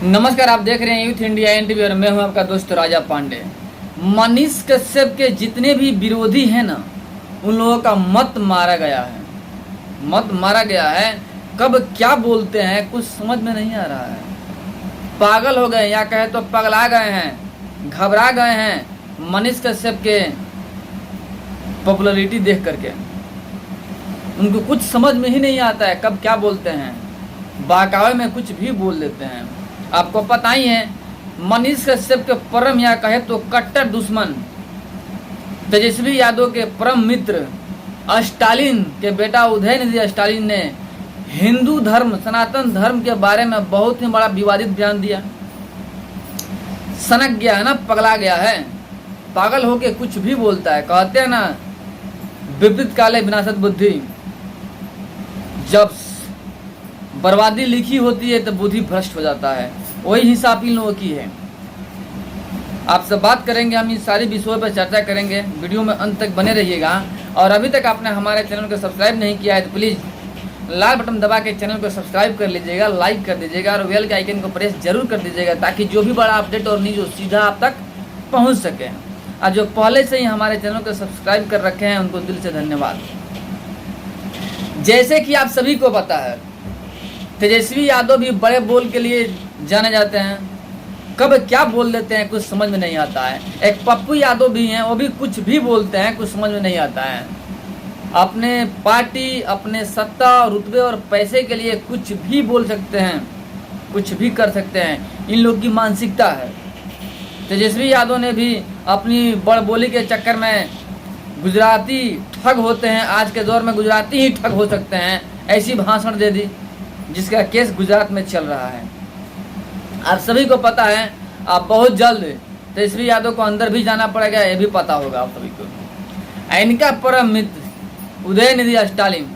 नमस्कार, आप देख रहे हैं यूथ इंडिया एनटीवी और मैं हूं आपका दोस्त राजा पांडे। मनीष कश्यप के जितने भी विरोधी हैं ना, उन लोगों का मत मारा गया है। कब क्या बोलते हैं कुछ समझ में नहीं आ रहा है। पागल हो गए या कहे तो पगला गए हैं, घबरा गए हैं मनीष कश्यप के पॉपुलैरिटी देख करके। उनको कुछ समझ में ही नहीं आता है कब क्या बोलते हैं, बहकावे में कुछ भी बोल देते हैं। आपको पता ही है, मनीष कश्यप के परम या कहे तो कट्टर दुश्मन तेजस्वी यादव के परम मित्र स्टालिन के बेटा उदयनिधि स्टालिन ने हिंदू धर्म, सनातन धर्म के बारे में बहुत ही बड़ा विवादित बयान दिया। सनक गया है ना, पगला गया है, पागल होके कुछ भी बोलता है। कहते हैं ना, विपरीत काले विनाशत बुद्धि। जब बर्बादी लिखी होती है तो बुद्धि भ्रष्ट हो जाता है। वही हिसाब इन लोगों की है। आपसे बात करेंगे, हम इन सारी विषयों पर चर्चा करेंगे। वीडियो में अंत तक बने रहिएगा। और अभी तक आपने हमारे चैनल को सब्सक्राइब नहीं किया है तो प्लीज़ लाल बटन दबा के चैनल को सब्सक्राइब कर लीजिएगा, लाइक कर दीजिएगा और बेल के आइकन को प्रेस जरूर कर दीजिएगा, ताकि जो भी बड़ा अपडेट और न्यूज सीधा आप तक पहुँच सके। और जो पहले से ही हमारे चैनल को सब्सक्राइब कर रखे हैं उनको दिल से धन्यवाद। जैसे कि आप सभी को पता है, तेजस्वी यादव भी बड़े बोल के लिए जाने जाते हैं। कब क्या बोल देते हैं कुछ समझ में नहीं आता है। एक पप्पू यादव भी हैं, वो भी कुछ भी बोलते हैं, कुछ समझ में नहीं आता है। अपने पार्टी, अपने सत्ता, रुतबे और पैसे के लिए कुछ भी बोल सकते हैं, कुछ भी कर सकते हैं। इन लोग की मानसिकता है। तेजस्वी यादव ने भी अपनी बड़बोली के चक्कर में गुजराती ठग होते हैं, आज के दौर में गुजराती ही ठग हो सकते हैं, ऐसी भाषण दे दी, जिसका केस गुजरात में चल रहा है। आप सभी को पता है, आप बहुत जल्द तेजस्वी यादव को अंदर भी जाना पड़ेगा, ये भी पता होगा आप सभी को। इनका परम मित्र उदयनिधि स्टालिन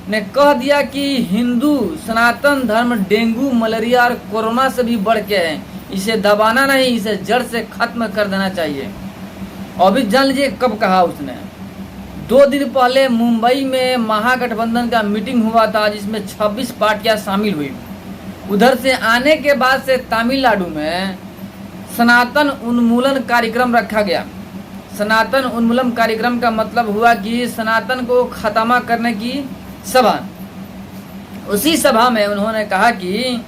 ने कह दिया कि हिंदू सनातन धर्म डेंगू, मलेरिया और कोरोना से भी बढ़ के है, इसे दबाना नहीं, इसे जड़ से खत्म कर देना चाहिए। और भी जान लीजिए कब कहा उसने। 2 दिन पहले मुंबई में महागठबंधन का मीटिंग हुआ था, जिसमें 26 पार्टियां शामिल हुई। उधर से आने के बाद से तमिलनाडु में सनातन उन्मूलन कार्यक्रम रखा गया। सनातन उन्मूलन कार्यक्रम का मतलब हुआ कि सनातन को खत्म करने की सभा। उसी सभा में उन्होंने कहा कि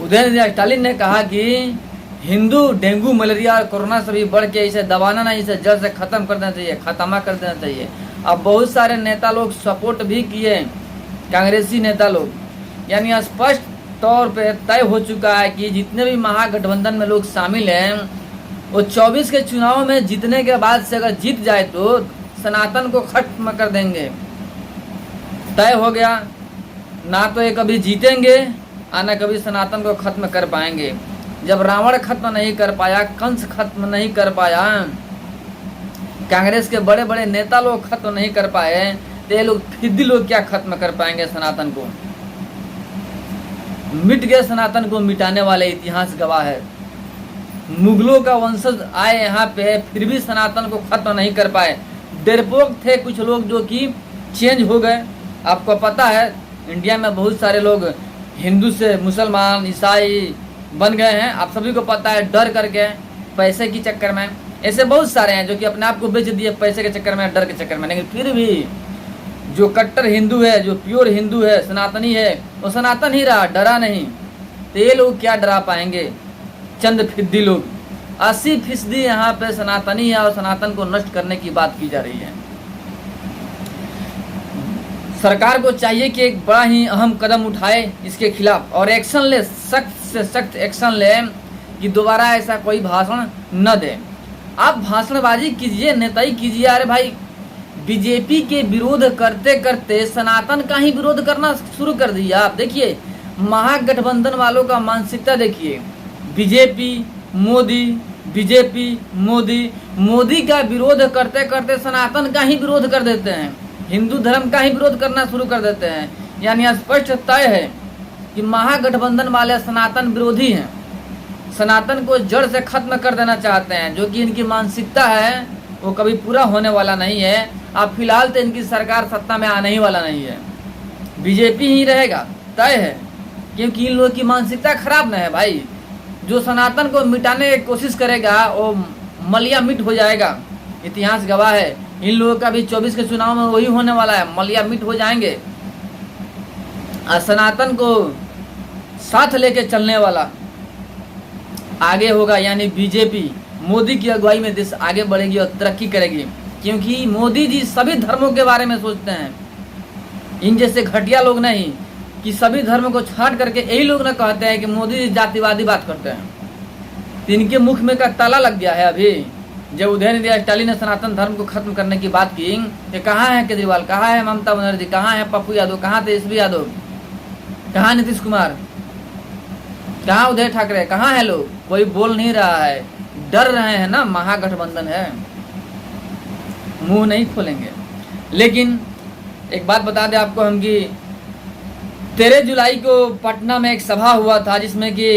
उदयनिधि स्टालिन ने कहा कि हिंदू डेंगू, मलेरिया और कोरोना से भी बढ़ के, इसे दबाना नहीं, इसे जड़ से खत्म कर देना चाहिए, खत्म कर देना चाहिए। अब बहुत सारे नेता लोग सपोर्ट भी किए, कांग्रेसी नेता लोग। यानी स्पष्ट तौर पे तय हो चुका है कि जितने भी महागठबंधन में लोग शामिल हैं, वो 24 के चुनाव में जीतने के बाद से अगर जीत जाए तो सनातन को खत्म कर देंगे। तय हो गया, ना तो ये कभी जीतेंगे और ना कभी सनातन को खत्म कर पाएंगे। जब रावण खत्म नहीं कर पाया, कंस खत्म नहीं कर पाया, कांग्रेस के बड़े बड़े नेता लोग खत्म नहीं कर पाए, तो ये लोग फिद्दी लोग क्या खत्म कर पाएंगे सनातन को। मिट गए सनातन को मिटाने वाले, इतिहास गवाह है। मुगलों का वंशज आए यहाँ पे, फिर भी सनातन को खत्म नहीं कर पाए। डरपोक थे कुछ लोग जो कि चेंज हो गए। आपको पता है, इंडिया में बहुत सारे लोग हिंदू से मुसलमान, ईसाई बन गए हैं। आप सभी को पता है, डर करके, पैसे की चक्कर में। ऐसे बहुत सारे हैं जो कि अपने आप को बेच दिए पैसे के चक्कर में, डर के चक्कर में। लेकिन फिर भी जो कट्टर हिंदू है, जो प्योर हिंदू है, सनातनी है, वो सनातन ही रहा, डरा नहीं। तो ये लोग क्या डरा पाएंगे, चंद फिद्दी लोग। 80% यहाँ पे सनातनी है और सनातन को नष्ट करने की बात की जा रही है। सरकार को चाहिए कि एक बड़ा ही अहम कदम उठाए इसके खिलाफ और एक्शन ले, सख्त से सख्त एक्शन ले कि दोबारा ऐसा कोई भाषण न दे। आप भाषणबाजी कीजिए, नेताई कीजिए। अरे भाई, बीजेपी के विरोध करते करते सनातन का ही विरोध करना शुरू कर दिया। आप देखिए, महागठबंधन वालों का मानसिकता देखिए। बीजेपी मोदी, बीजेपी मोदी, मोदी का विरोध करते करते सनातन का ही विरोध कर देते हैं, हिंदू धर्म का ही विरोध करना शुरू कर देते हैं। यानी स्पष्ट तय है कि महागठबंधन वाले सनातन विरोधी हैं, सनातन को जड़ से खत्म कर देना चाहते हैं। जो कि इनकी मानसिकता है वो कभी पूरा होने वाला नहीं है। अब फिलहाल तो इनकी सरकार सत्ता में आने ही वाला नहीं है, बीजेपी ही रहेगा, तय है। क्योंकि इन लोगों की मानसिकता खराब न है भाई। जो सनातन को मिटाने की कोशिश करेगा वो मलिया मिट हो जाएगा। इतिहास गवाह है। इन लोगों का भी 24 के चुनाव में वही होने वाला है, मलिया मिट हो जाएंगे। और सनातन को साथ लेके चलने वाला आगे होगा, यानी बीजेपी। मोदी की अगुवाई में देश आगे बढ़ेगी और तरक्की करेगी, क्योंकि मोदी जी सभी धर्मों के बारे में सोचते हैं। इन जैसे घटिया लोग नहीं कि सभी धर्मों को छाट करके यही लोग न कहते हैं कि मोदी जी जातिवादी बात करते हैं। तो इनके मुख में का ताला लग गया है। अभी जब उदयनिधि स्टालिन ने सनातन धर्म को खत्म करने की बात की, कि कहाँ है केजरीवाल, कहाँ है ममता बनर्जी, कहाँ है पप्पू यादव, कहाँ तेजस्वी यादव, कहाँ नीतीश कुमार, कहाँ उदय ठाकरे, कहाँ है लोग? कोई बोल नहीं रहा है, डर रहे हैं ना, महागठबंधन है, मुंह नहीं खोलेंगे। लेकिन एक बात बता दें आपको हम कि 13 जुलाई को पटना में एक सभा हुआ था, जिसमें कि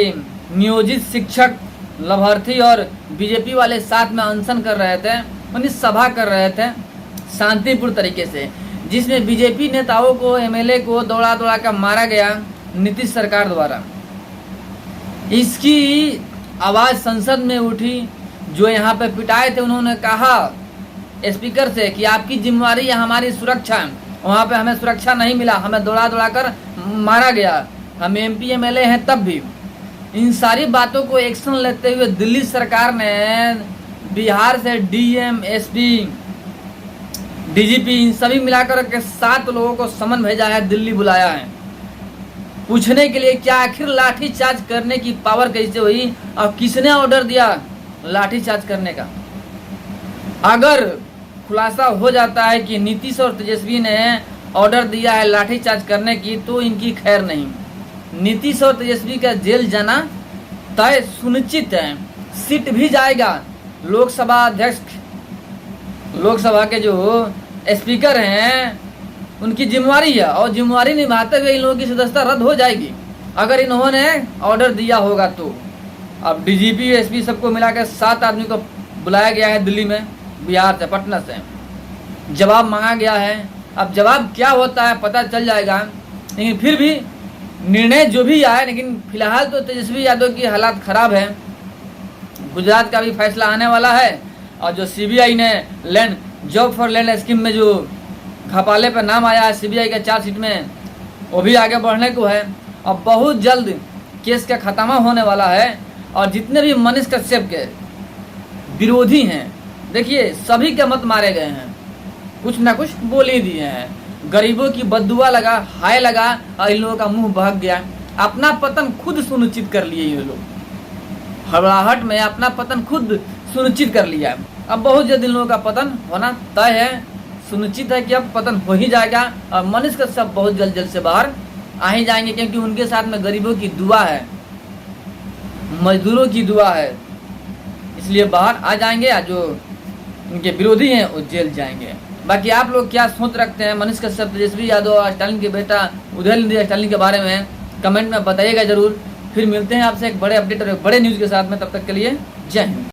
नियोजित शिक्षक, लाभार्थी और बीजेपी वाले साथ में अनशन कर रहे थे, उन्हें सभा कर रहे थे शांतिपूर्ण तरीके से, जिसमें बीजेपी नेताओं को, एमएलए को दौड़ा दौड़ा कर मारा गया नीतीश सरकार द्वारा। इसकी आवाज़ संसद में उठी। जो यहाँ पे पिटाए थे उन्होंने कहा स्पीकर से कि आपकी जिम्मेवारी है हमारी सुरक्षा, वहाँ पे हमें सुरक्षा नहीं मिला, हमें दौड़ा दौड़ा कर मारा गया, हम एमपी एमएलए हैं तब भी। इन सारी बातों को एक्शन लेते हुए दिल्ली सरकार ने बिहार से डीएम, एसपी, डीजीपी, इन सभी मिलाकर के 7 लोगों को समन भेजा है, दिल्ली बुलाया है पूछने के लिए क्या आखिर लाठीचार्ज करने की पावर कैसे हुई और किसने ऑर्डर दिया लाठीचार्ज करने का। अगर खुलासा हो जाता है कि नीतीश और तेजस्वी ने ऑर्डर दिया है लाठीचार्ज करने की, तो इनकी खैर नहीं। नीतीश और तेजस्वी का जेल जाना तय सुनिश्चित है, सीट भी जाएगा। लोकसभा अध्यक्ष, लोकसभा के जो स्पीकर हैं, उनकी जिम्मेवारी है और जिम्मेवारी निभाते हुए इन लोगों की सदस्यता रद्द हो जाएगी अगर इन्होंने ऑर्डर दिया होगा तो। अब डीजीपी, एसपी सबको मिलाकर 7 आदमी को बुलाया गया है दिल्ली में, बिहार से, पटना से। जवाब मांगा गया है। अब जवाब क्या होता है पता चल जाएगा, लेकिन फिर भी निर्णय जो भी आए, लेकिन फिलहाल तो तेजस्वी यादव की हालात खराब है। गुजरात का भी फैसला आने वाला है और जो सीबीआई ने land job for land scheme में जो घपाले पर नाम आया है सीबीआई के चार्जशीट में, वो भी आगे बढ़ने को है। अब बहुत जल्द केस का खत्म होने वाला है और जितने भी मनीष कश्यप के विरोधी हैं, देखिए सभी के मत मारे गए हैं, कुछ ना कुछ बोल ही दिए हैं। गरीबों की बद्दुआ लगा, हाय लगा और इन लोगों का मुंह बहक गया। अपना पतन खुद सुनिश्चित कर लिए ये लोग, हड़बड़ाहट में अपना पतन खुद सुनिश्चित कर लिया। अब बहुत जल्द इन लोगों का पतन होना तय है, सुनिश्चित है कि अब पतन हो ही जाएगा और मनीष कश्यप बहुत जल्द से बाहर आ ही जाएंगे, क्योंकि उनके साथ में गरीबों की दुआ है, मजदूरों की दुआ है, इसलिए बाहर आ जाएंगे। और जो उनके विरोधी हैं वो जेल जाएंगे। बाकी आप लोग क्या सोच रखते हैं मनीष कश्यप, तेजस्वी यादव और स्टालिन के बेटा उदयनिधि स्टालिन के बारे में, कमेंट में बताइएगा जरूर। फिर मिलते हैं आपसे एक बड़े अपडेट और एक बड़े न्यूज़ के साथ में, तब तक के लिए जय हिंद।